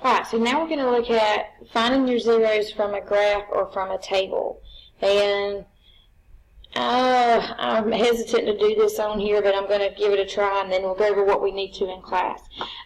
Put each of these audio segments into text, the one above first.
Alright, so now we're going to look at finding your zeros from a graph or from a table. And I'm hesitant to do this on here, but I'm going to give it a try, and then we'll go over what we need to in class.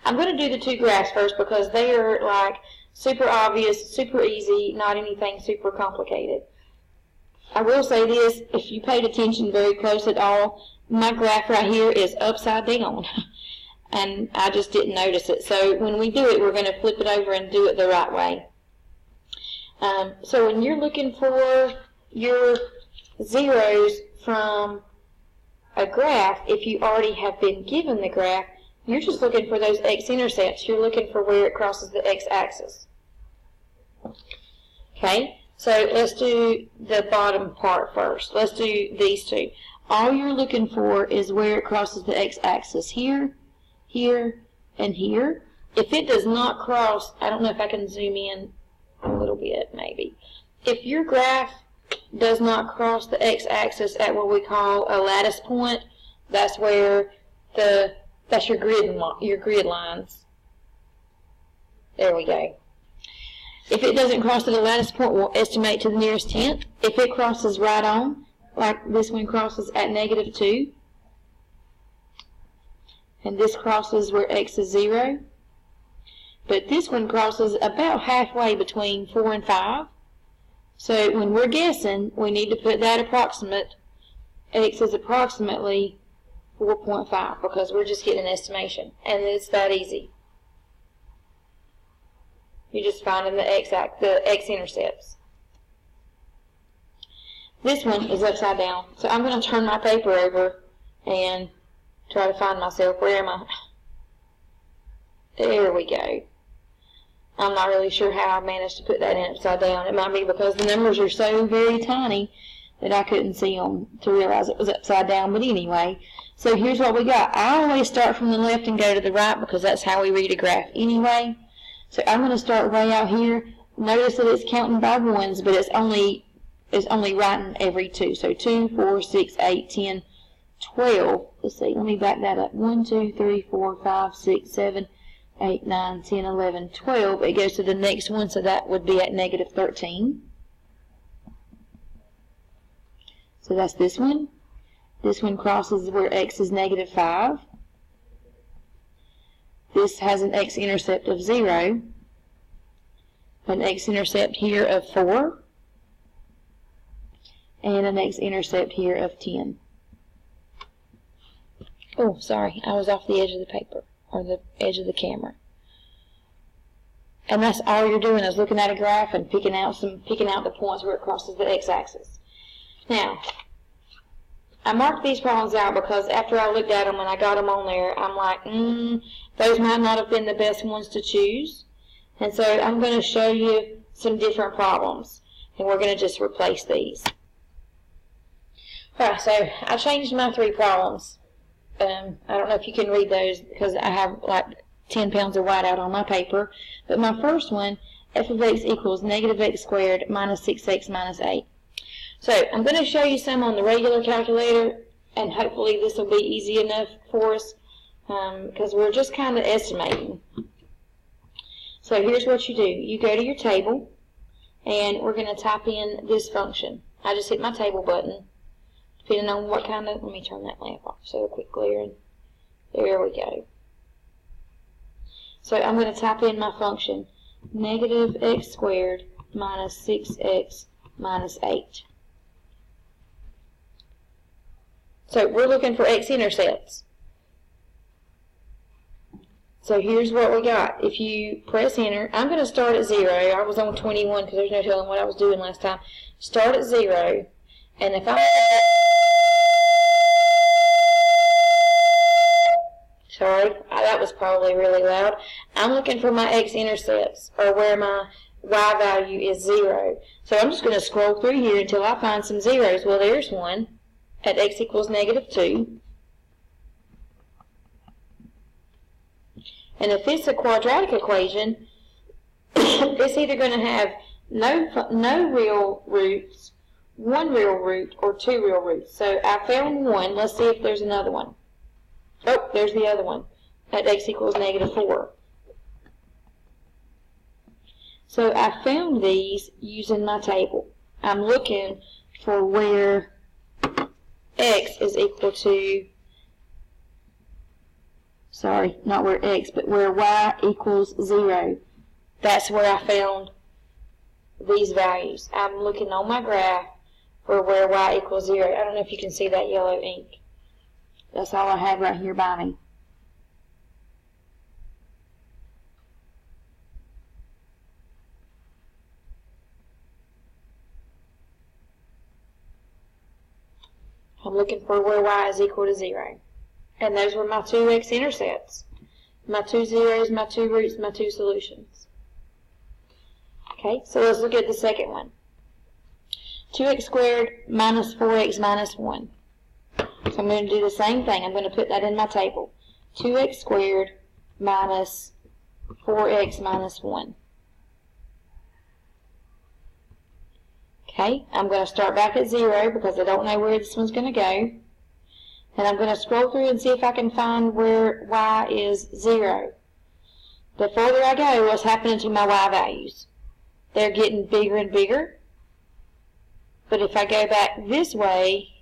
I'm going to do the two graphs first because they are like super obvious, super easy, not anything super complicated. I will say this, if you paid attention very close at all, my graph right here is upside down. And I just didn't notice it. So when we do it, we're going to flip it over and do it the right way. So when you're looking for your zeros from a graph, if you already have been given the graph, you're just looking for those x-intercepts. You're looking for where it crosses the x-axis. Okay, so let's do the bottom part first. Let's do these two. All you're looking for is where it crosses the x-axis here, here, and here. If it does not cross, I don't know if I can zoom in a little bit, maybe. If your graph does not cross the x-axis at what we call a lattice point, that's where that's your grid lines. There we go. If it doesn't cross at a lattice point, we'll estimate to the nearest tenth. If it crosses right on, like this one crosses at -2, and this crosses where x is 0, but this one crosses about halfway between 4 and 5. So when we're guessing, we need to put that approximate. X is approximately 4.5 because we're just getting an estimation, and it's that easy. You're just finding the x-intercepts. This one is upside down, so I'm going to turn my paper over and try to find myself. Where am I? There we go. I'm not really sure how I managed to put that in upside down. It might be because the numbers are so very tiny that I couldn't see them to realize it was upside down. But anyway, so here's what we got. I always start from the left and go to the right because that's how we read a graph anyway. So I'm going to start way out here. Notice that it's counting by ones, but it's only writing every 2. So 2, 4, 6, 8, 10, 12. Let's see, let me back that up. 1, 2, 3, 4, 5, 6, 7, 8, 9, 10, 11, 12. It goes to the next one, so that would be at -13. So that's this one. This one crosses where x is -5. This has an x-intercept of 0, an x-intercept here of 4, and an x-intercept here of 10. Oh, sorry, I was off the edge of the paper, or the edge of the camera. And that's all you're doing is looking at a graph and picking out the points where it crosses the x-axis. Now, I marked these problems out because after I looked at them and I got them on there, I'm like, those might not have been the best ones to choose. And so I'm going to show you some different problems, and we're going to just replace these. Alright, so I changed my 3 problems. I don't know if you can read those because I have like 10 pounds of whiteout on my paper. But my first one, f of x equals -x squared minus 6x minus 8. So I'm going to show you some on the regular calculator, and hopefully this will be easy enough for us because we're just kind of estimating. So here's what you do. You go to your table, and we're going to type in this function. I just hit my table button. Depending on what kind of, let me turn that lamp off so it'll quit glaring. There we go. So I'm going to type in my function, -x squared minus 6x minus 8. So we're looking for x-intercepts. So here's what we got. If you press enter, I'm going to start at 0. I was on 21 because there's no telling what I was doing last time. Start at 0. And if I'm sorry, that was probably really loud. I'm looking for my x-intercepts, or where my y value is 0. So I'm just going to scroll through here until I find some zeros. Well, there's one at x equals -2. And if it's a quadratic equation, it's either going to have no real roots, 1 real root, or 2 real roots. So I found one. Let's see if there's another one. Oh, there's the other one at x equals -4. So I found these using my table. I'm looking for where x is equal to, sorry, not where x, but where y equals 0. That's where I found these values. I'm looking on my graph for where y equals 0. I don't know if you can see that yellow ink. That's all I have right here by me. I'm looking for where y is equal to 0. And those were my two x-intercepts. My two zeros, my two roots, my two solutions. Okay, so let's look at the second one. 2x squared minus 4x minus 1. So I'm going to do the same thing. I'm going to put that in my table. 2x squared minus 4x minus 1. Okay, I'm going to start back at 0 because I don't know where this one's going to go. And I'm going to scroll through and see if I can find where y is 0. The further I go, what's happening to my y values? They're getting bigger and bigger. But if I go back this way,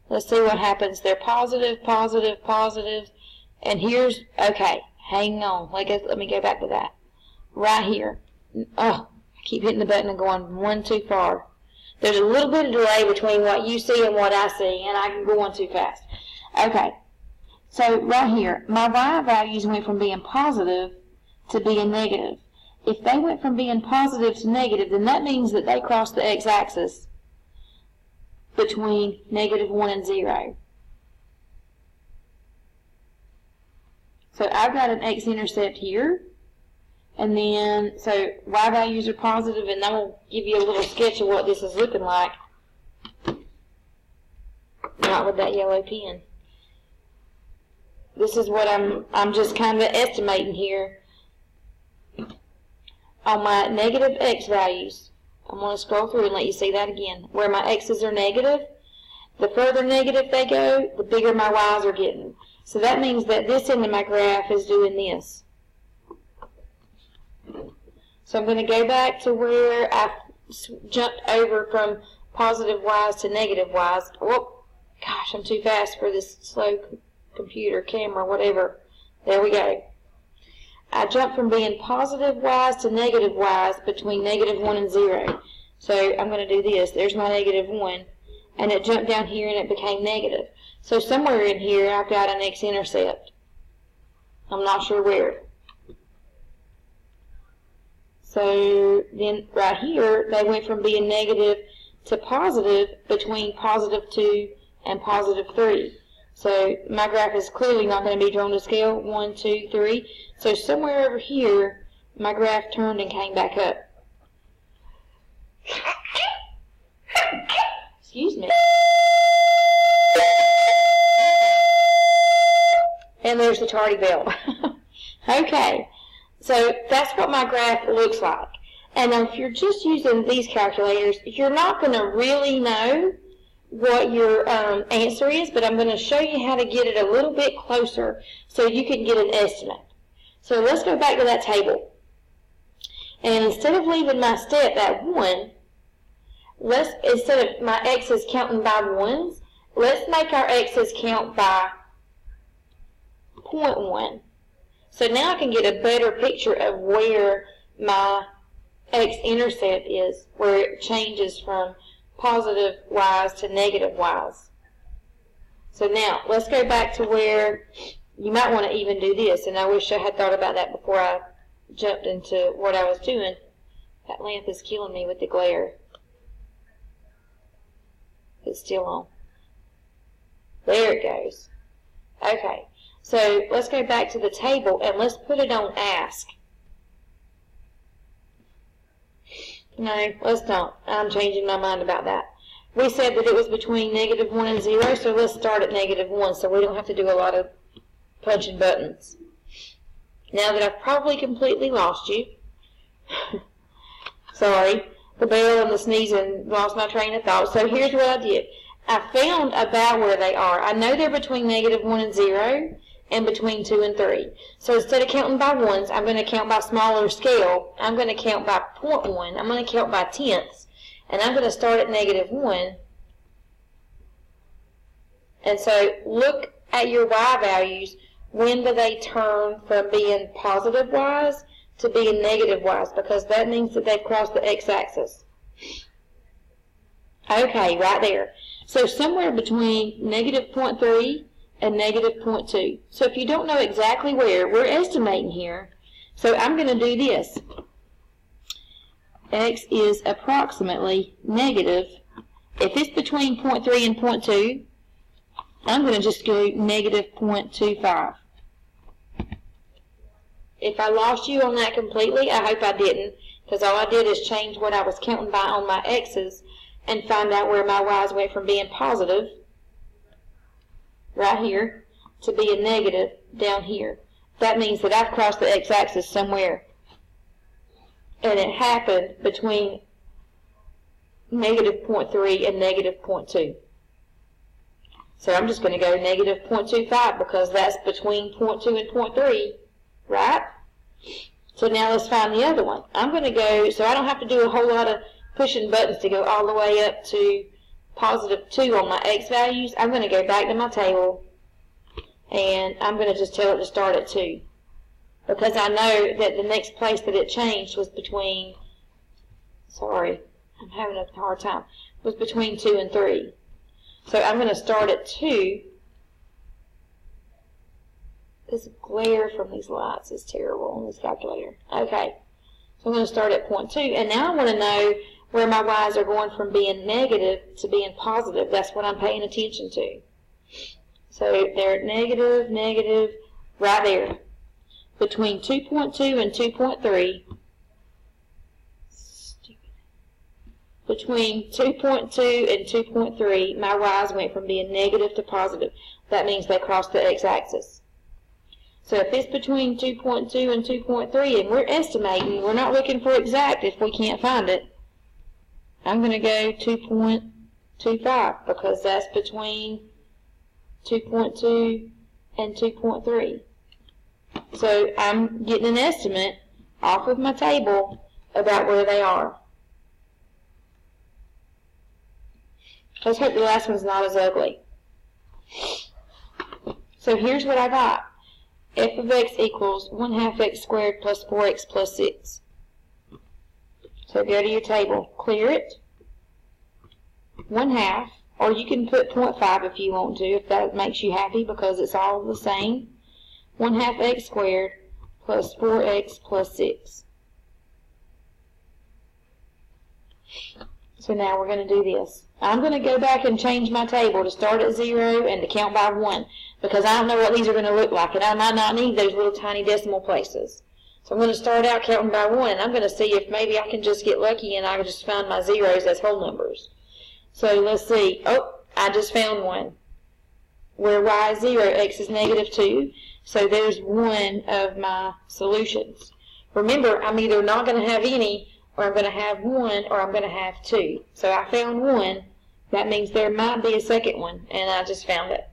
let's see what happens. They're positive, positive, positive. And here's, okay, hang on. Let me go back to that. Right here. Oh, I keep hitting the button and going one too far. There's a little bit of delay between what you see and what I see, and I can go on too fast. Okay, so right here, my y values went from being positive to being negative. If they went from being positive to negative, then that means that they crossed the x-axis between -1 and 0. So I've got an x-intercept here, and then, so y values are positive, and I'm going to give you a little sketch of what this is looking like. Not with that yellow pen. This is what I'm just kind of estimating here. On my negative x values, I'm going to scroll through and let you see that again. Where my x's are negative, the further negative they go, the bigger my y's are getting. So that means that this end of my graph is doing this. So I'm going to go back to where I jumped over from positive y's to negative y's. Oh, gosh, I'm too fast for this slow computer, camera, whatever. There we go. I jumped from being positive y's to negative y's between -1 and 0. So I'm going to do this. There's my -1. And it jumped down here and it became negative. So somewhere in here I've got an x-intercept. I'm not sure where. So then right here, they went from being negative to positive between +2 and +3. So my graph is clearly not going to be drawn to scale. 1, 2, 3. So somewhere over here, my graph turned and came back up. Excuse me. And there's the tardy bell. Okay. So that's what my graph looks like. And if you're just using these calculators, you're not going to really know what your answer is, but I'm going to show you how to get it a little bit closer so you can get an estimate. So let's go back to that table. And instead of leaving my step at 1, instead of my x's counting by 1s, let's make our x's count by 0.1. So now I can get a better picture of where my x-intercept is, where it changes from positive y's to negative y's. So now, let's go back to where you might want to even do this, and I wish I had thought about that before I jumped into what I was doing. That lamp is killing me with the glare. It's still on. There it goes. Okay. So let's go back to the table and let's put it on ask. No, let's don't. I'm changing my mind about that. We said that it was between -1 and 0, so let's start at -1 so we don't have to do a lot of punching buttons. Now that I've probably completely lost you, sorry, the bell and the sneezing lost my train of thought. So here's what I did. I found about where they are. I know they're between -1 and 0. and between 2 and 3. So instead of counting by ones, I'm going to count by smaller scale. I'm going to count by 0.1. I'm going to count by tenths. And I'm going to start at -1. And so look at your y values. When do they turn from being positive y's to being negative y's? Because that means that they've crossed the x-axis. Okay, right there. So somewhere between -0.3 and -0.2. So if you don't know exactly where, we're estimating here. So I'm going to do this. X is approximately negative. If it's between 0.3 and 0.2, I'm going to just go -0.25. If I lost you on that completely, I hope I didn't, because all I did is change what I was counting by on my x's and find out where my y's went from being positive, right here, to being negative down here. That means that I've crossed the x-axis somewhere. And it happened between -0.3 and -0.2. So I'm just going to go -0.25 because that's between 0.2 and 0.3, right? So now let's find the other one. I'm going to go, so I don't have to do a whole lot of pushing buttons to go all the way up to +2 on my x values. I'm going to go back to my table, and I'm going to just tell it to start at 2. Because I know that the next place that it changed was between, sorry, I'm having a hard time, was between 2 and 3. So I'm going to start at 2. This glare from these lights is terrible on this calculator. Okay, so I'm going to start at 0.2, and now I want to know where my y's are going from being negative to being positive. That's what I'm paying attention to. So they're negative, negative, right there. Between 2.2 and 2.3. Between 2.2 and 2.3, my y's went from being negative to positive. That means they crossed the x-axis. So if it's between 2.2 and 2.3, and we're estimating, we're not looking for exact if we can't find it, I'm going to go 2.25 because that's between 2.2 and 2.3. So I'm getting an estimate off of my table about where they are. Let's hope the last one's not as ugly. So here's what I got. F of x equals 1/2 x squared plus 4x plus 6. So go to your table, clear it, 1/2, or you can put 0.5 if you want to, if that makes you happy, because it's all the same. 1/2 x squared plus 4x plus 6. So now we're going to do this. I'm going to go back and change my table to start at 0 and to count by 1, because I don't know what these are going to look like, and I might not need those little tiny decimal places. So I'm going to start out counting by 1, and I'm going to see if maybe I can just get lucky and I can just find my zeros as whole numbers. So let's see. Oh, I just found one. Where y is 0, x is -2. So there's one of my solutions. Remember, I'm either not going to have any, or I'm going to have 1, or I'm going to have 2. So I found 1. That means there might be a second one, and I just found it.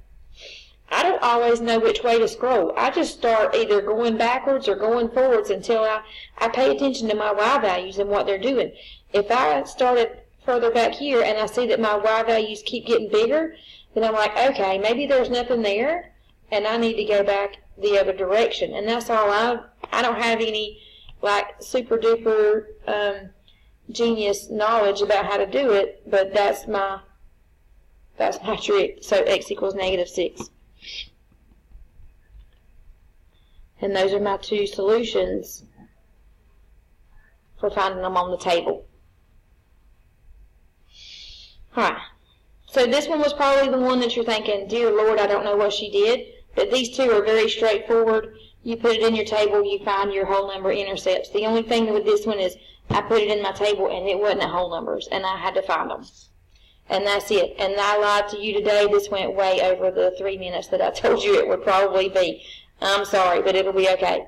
I don't always know which way to scroll. I just start either going backwards or going forwards until I pay attention to my y values and what they're doing. If I started further back here and I see that my y values keep getting bigger, then I'm like, okay, maybe there's nothing there, and I need to go back the other direction. And that's all. I don't have any like super duper genius knowledge about how to do it, but that's my trick. So x equals -6. And those are my two solutions for finding them on the table. Alright, so this one was probably the one that you're thinking, dear Lord, I don't know what she did, but these two are very straightforward. You put it in your table, you find your whole number intercepts. The only thing with this one is I put it in my table and it wasn't at whole numbers, and I had to find them. And that's it. And I lied to you today. This went way over the 3 minutes that I told you it would probably be. I'm sorry, but it'll be okay.